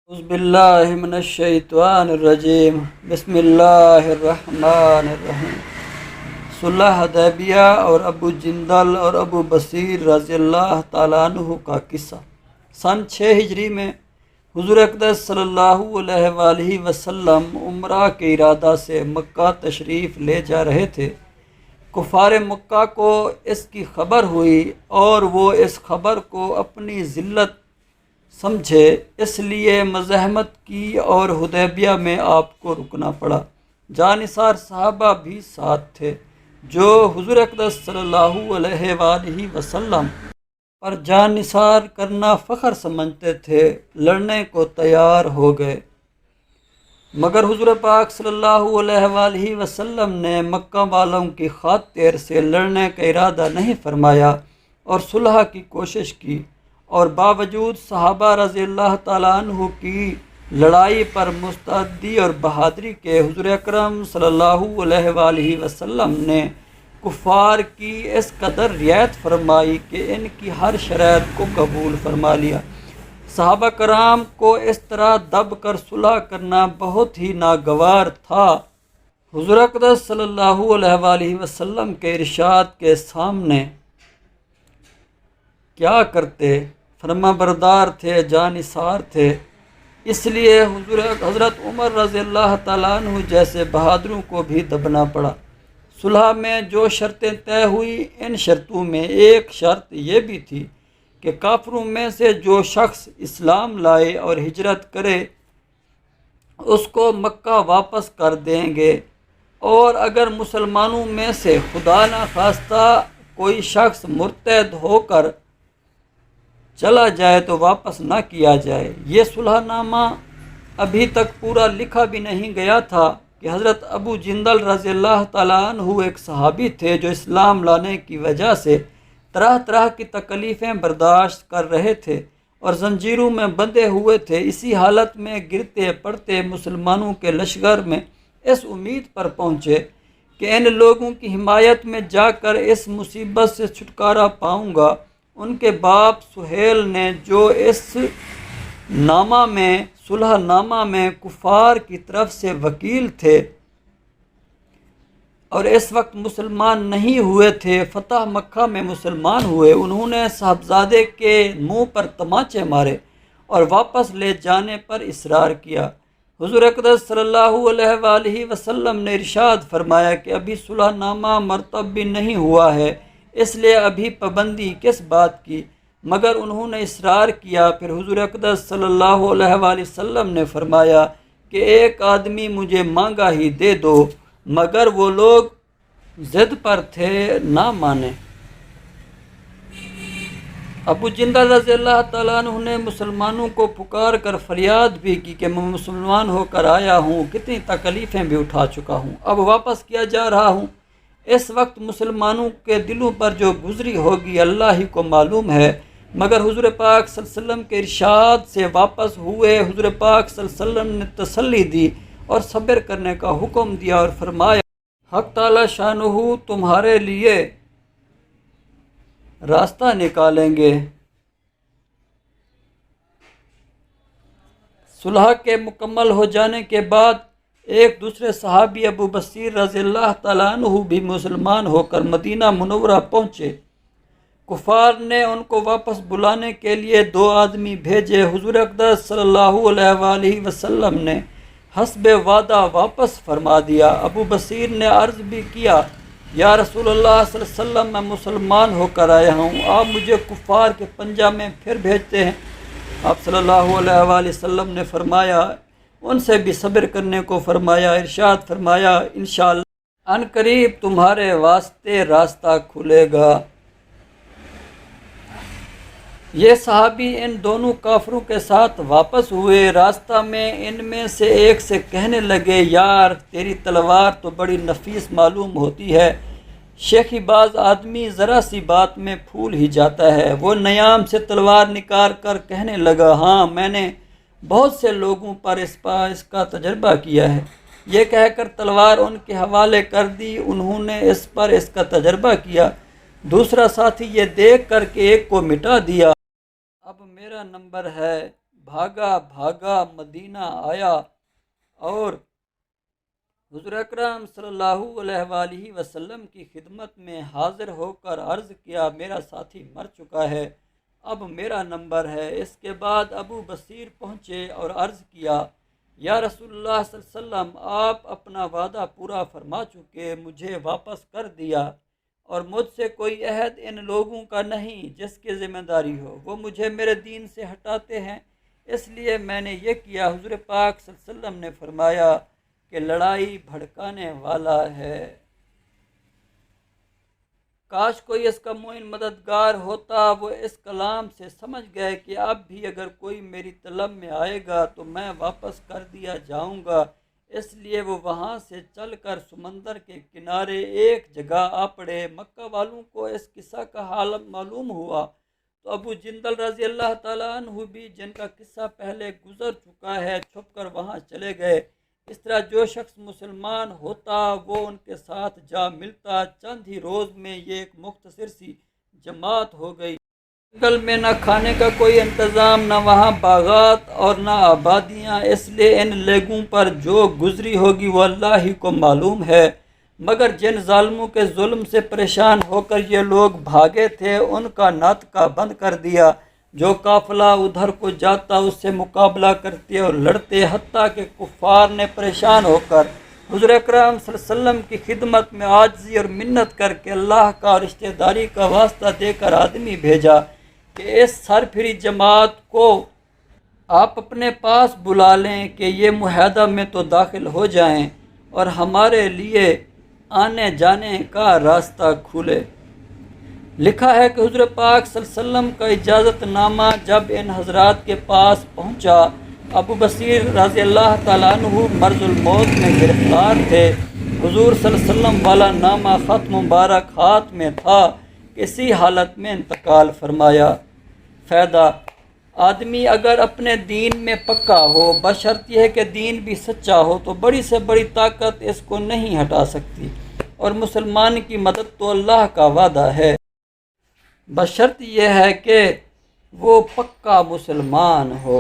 اعوذ باللہ من الشیطان الرجیم بسم اللہ الرحمن الرحیم۔ صلح حدیبیہ اور ابو جندل اور ابو بصیر رضی اللہ تعالیٰ عنہ کا قصہ۔ سن 6 ہجری میں حضور اقدس صلی اللہ علیہ وآلہ وسلم عمرہ کے ارادہ سے مکہ تشریف لے جا رہے تھے۔ کفار مکہ کو اس کی خبر ہوئی اور وہ اس خبر کو اپنی ذلت سمجھے، اس لیے مزاحمت کی اور حدیبیہ میں آپ کو رکنا پڑا۔ جانثار صحابہ بھی ساتھ تھے جو حضور اقدس صلی اللہ علیہ وآلہ وسلم پر جانثار کرنا فخر سمجھتے تھے، لڑنے کو تیار ہو گئے، مگر حضور پاک صلی اللہ علیہ وآلہ وسلم نے مکہ والوں کی خاطر سے لڑنے کا ارادہ نہیں فرمایا اور صلح کی کوشش کی، اور باوجود صحابہ رضی اللہ تعالیٰ عنہ کی لڑائی پر مستعدی اور بہادری کے، حضور اکرم صلی اللہ علیہ وآلہ وسلم نے کفار کی اس قدر رعایت فرمائی کہ ان کی ہر شرائط کو قبول فرما لیا۔ صحابہ کرام کو اس طرح دب کر صلح کرنا بہت ہی ناگوار تھا۔ حضور اقدس صلی اللہ علیہ وآلہ وسلم کے ارشاد کے سامنے کیا کرتے؟ فرما بردار تھے، جانثار تھے، اس لیے حضرت عمر رضی اللہ تعالیٰ عنہ جیسے بہادروں کو بھی دبنا پڑا۔ صلح میں جو شرطیں طے ہوئی، ان شرطوں میں ایک شرط یہ بھی تھی کہ کافروں میں سے جو شخص اسلام لائے اور ہجرت کرے اس کو مکہ واپس کر دیں گے، اور اگر مسلمانوں میں سے خدا نخواستہ کوئی شخص مرتد ہو کر چلا جائے تو واپس نہ کیا جائے۔ یہ صلح نامہ ابھی تک پورا لکھا بھی نہیں گیا تھا کہ حضرت ابو جندل رضی اللہ تعالیٰ عنہ ایک صحابی تھے جو اسلام لانے کی وجہ سے طرح طرح کی تکلیفیں برداشت کر رہے تھے اور زنجیروں میں بندھے ہوئے تھے۔ اسی حالت میں گرتے پڑتے مسلمانوں کے لشکر میں اس امید پر پہنچے کہ ان لوگوں کی حمایت میں جا کر اس مصیبت سے چھٹکارا پاؤں گا۔ ان کے باپ سہیل نے جو اس صلح نامہ میں کفار کی طرف سے وکیل تھے اور اس وقت مسلمان نہیں ہوئے تھے، فتح مکہ میں مسلمان ہوئے، انہوں نے صاحبزادے کے منہ پر تماچے مارے اور واپس لے جانے پر اصرار کیا۔ حضور اقدس صلی اللہ علیہ وآلہ وسلم نے ارشاد فرمایا کہ ابھی صلح نامہ مرتب بھی نہیں ہوا ہے، اس لیے ابھی پابندی کس بات کی، مگر انہوں نے اصرار کیا۔ پھر حضور اقدس صلی اللہ علیہ وآلہ وسلم نے فرمایا کہ ایک آدمی مجھے مانگا ہی دے دو، مگر وہ لوگ ضد پر تھے، نہ مانے۔ ابو جندل رضی اللہ تعالیٰ عنہ نے مسلمانوں کو پکار کر فریاد بھی کی کہ میں مسلمان ہو کر آیا ہوں، کتنی تکلیفیں بھی اٹھا چکا ہوں، اب واپس کیا جا رہا ہوں۔ اس وقت مسلمانوں کے دلوں پر جو گزری ہوگی اللہ ہی کو معلوم ہے، مگر حضور پاک صلی اللہ علیہ وسلم کے ارشاد سے واپس ہوئے۔ حضور پاک صلی اللہ علیہ وسلم نے تسلی دی اور صبر کرنے کا حکم دیا اور فرمایا حق تعالی شانہ تمہارے لیے راستہ نکالیں گے۔ صلح کے مکمل ہو جانے کے بعد ایک دوسرے صحابی ابو بصیر رضی اللہ تعالیٰ عنہ بھی مسلمان ہو کر مدینہ منورہ پہنچے۔ کفار نے ان کو واپس بلانے کے لیے 2 آدمی بھیجے۔ حضور اقدس صلی اللہ علیہ وآلہ وسلم نے حسب وعدہ واپس فرما دیا۔ ابو بصیر نے عرض بھی کیا، یا رسول اللہ صلی اللہ علیہ وسلم میں مسلمان ہو کر آیا ہوں، آپ مجھے کفار کے پنجہ میں پھر بھیجتے ہیں؟ آپ صلی اللہ علیہ وآلہ وسلم نے فرمایا، ان سے بھی صبر کرنے کو فرمایا، ارشاد فرمایا انشاءاللہ ان قریب تمہارے واسطے راستہ کھلے گا۔ یہ صحابی ان دونوں کافروں کے ساتھ واپس ہوئے۔ راستہ میں ان میں سے ایک سے کہنے لگے، یار تیری تلوار تو بڑی نفیس معلوم ہوتی ہے، شیخی باز آدمی ذرا سی بات میں پھول ہی جاتا ہے۔ وہ نیام سے تلوار نکال کر کہنے لگا، ہاں میں نے بہت سے لوگوں پر اس کا تجربہ کیا ہے۔ یہ کہہ کر تلوار ان کے حوالے کر دی، انہوں نے اس پر اس کا تجربہ کیا۔ دوسرا ساتھی یہ دیکھ کر کہ ایک کو مٹا دیا، اب میرا نمبر ہے، بھاگا بھاگا مدینہ آیا اور حضور اکرم صلی اللہ علیہ وآلہ وسلم کی خدمت میں حاضر ہو کر عرض کیا میرا ساتھی مر چکا ہے، اب میرا نمبر ہے۔ اس کے بعد ابو بصیر پہنچے اور عرض کیا یا رسول اللہ صلی اللہ علیہ وسلم، آپ اپنا وعدہ پورا فرما چکے، مجھے واپس کر دیا اور مجھ سے کوئی عہد ان لوگوں کا نہیں جس کی ذمہ داری ہو، وہ مجھے میرے دین سے ہٹاتے ہیں، اس لیے میں نے یہ کیا۔ حضور پاک صلی اللہ علیہ وسلم نے فرمایا کہ لڑائی بھڑکانے والا ہے، کاش کوئی اس کا معین مددگار ہوتا۔ وہ اس کلام سے سمجھ گئے کہ اب بھی اگر کوئی میری طلب میں آئے گا تو میں واپس کر دیا جاؤں گا، اس لیے وہ وہاں سے چل کر سمندر کے کنارے ایک جگہ آ پڑے۔ مکہ والوں کو اس قصہ کا حال معلوم ہوا تو ابو جندل رضی اللہ تعالیٰ عنہ بھی، جن کا قصہ پہلے گزر چکا ہے، چھپ کر وہاں چلے گئے۔ اس طرح جو شخص مسلمان ہوتا وہ ان کے ساتھ جا ملتا۔ چند ہی روز میں یہ ایک مختصر سی جماعت ہو گئی۔ جنگل میں نہ کھانے کا کوئی انتظام، نہ وہاں باغات اور نہ آبادیاں، اس لیے ان لوگوں پر جو گزری ہوگی وہ اللہ ہی کو معلوم ہے۔ مگر جن ظالموں کے ظلم سے پریشان ہو کر یہ لوگ بھاگے تھے ان کا ناطقہ بند کر دیا۔ جو قافلہ ادھر کو جاتا اس سے مقابلہ کرتے اور لڑتے، حتیٰ کہ کفار نے پریشان ہو کر حضور اکرم صلی اللہ علیہ وسلم کی خدمت میں عاجزی اور منت کر کے اللہ کا رشتہ داری کا واسطہ دے کر آدمی بھیجا کہ اس سرپھری جماعت کو آپ اپنے پاس بلا لیں کہ یہ معاہدہ میں تو داخل ہو جائیں اور ہمارے لیے آنے جانے کا راستہ کھولے۔ لکھا ہے کہ حضور پاک صلی اللہ علیہ وسلم کا اجازت نامہ جب ان حضرات کے پاس پہنچا، ابو بصیر رضی اللہ تعالیٰ عنہ مرض الموت میں گرفتار تھے۔ حضور صلی اللہ علیہ وسلم والا نامہ خط مبارک ہاتھ میں تھا، اسی حالت میں انتقال فرمایا۔ فائدہ: آدمی اگر اپنے دین میں پکا ہو، بشرط یہ ہے کہ دین بھی سچا ہو، تو بڑی سے بڑی طاقت اس کو نہیں ہٹا سکتی، اور مسلمان کی مدد تو اللہ کا وعدہ ہے، بشرط یہ ہے کہ وہ پکا مسلمان ہو۔